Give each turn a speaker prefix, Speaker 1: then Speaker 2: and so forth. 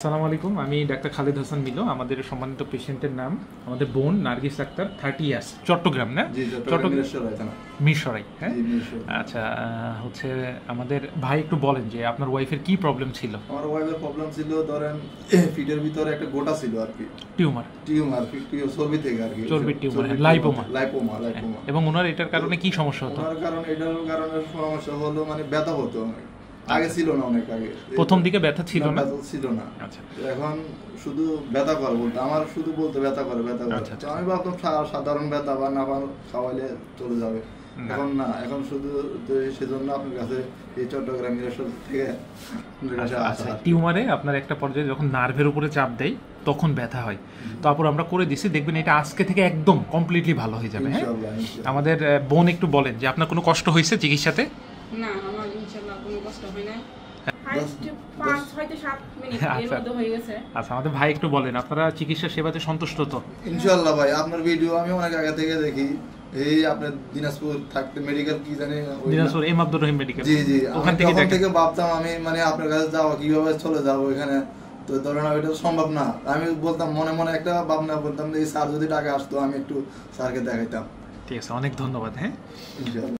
Speaker 1: আসসালামু আলাইকুম, আমি ডাক্তার খালেদ হাসান মিলো। আমাদের সম্মানিত পেশেন্টের নাম আমাদের বোন নার্গিস আক্তার, 30 ইয়ার্স, চট্টগ্রাম না? চট্টগ্রাম মিরসরাই। হ্যাঁ, আচ্ছা। হচ্ছে আমাদের ভাই একটু বলেন যে আপনার ওয়াইফের কি প্রবলেম ছিল?
Speaker 2: আমার ওয়াইফের প্রবলেম ছিল, ধরেন ফিটের ভিতরে একটা গোটা ছিল আর কি,
Speaker 1: টিউমার
Speaker 2: চর্বি থেকে আর কি,
Speaker 1: চর্বির টিউমার, লাইপোমা। এবং ওনার এটার কারণে কি সমস্যা হতো?
Speaker 2: ওনার এটার কারণে সমস্যা হলো, মানে ব্যথা হতো অনেক। আগে ছিল না, অনেক আগে
Speaker 1: প্রথম দিকে ব্যথা ছিল না।
Speaker 2: আচ্ছা, এখন শুধু ব্যথা করে বলতে, আমার শুধু বলতে ব্যথা করে। তো আমি ভাবতাম সাধারণ ব্যথা বা না খাওয়াইলে চলে যাবে। এখন না, এখন শুধু সেজন্য আপনার কাছে এই চট্টগ্রাম থেকে
Speaker 1: টিউমারে আপনার একটা পর্যায়ে যখন নার্ভের উপরে চাপ দেয় তখন ব্যথা হয়। তারপর আমরা করে দিছি, দেখবেন এটা আজকে থেকে একদম কমপ্লিটলি ভালো হয়ে যাবে। হ্যাঁ, আমাদের বোন একটু বলেন যে আপনার কোনো কষ্ট হয়েছে চিকিৎসাতে?
Speaker 3: না, আমার ইনশাআল্লাহ কোনো কষ্ট হয় না। 5-7 মিনিট এর মধ্যে হয়ে গেছে।
Speaker 1: আচ্ছা, আমাদের ভাই একটু বলেন আপনারা চিকিৎসা সেবাতে সন্তুষ্ট তো?
Speaker 2: ইনশাআল্লাহ ভাই, আপনার ভিডিও আমি অনেক আগে থেকে দেখি। এই আপনার দিনাজপুর থাকতে মেডিকেল কি জানি,
Speaker 1: দিনাজপুর এম আব্দুর রহিম মেডিকেল।
Speaker 2: জি, ওখান থেকে ভাবতাম আমি, মানে আপনার কাছে যাওয়া কিভাবে চলে যাবো এখানে, তো ধরেন ওইটা সম্ভব না। আমি বলতাম মনে মনে একটা ভাবনা, বলতাম যে স্যার যদি টাকা আসতো আমি একটু স্যারকে দেখাইতাম।
Speaker 1: ঠিক আছে, অনেক ধন্যবাদ। হ্যাঁ,
Speaker 2: ইনশাআল্লাহ।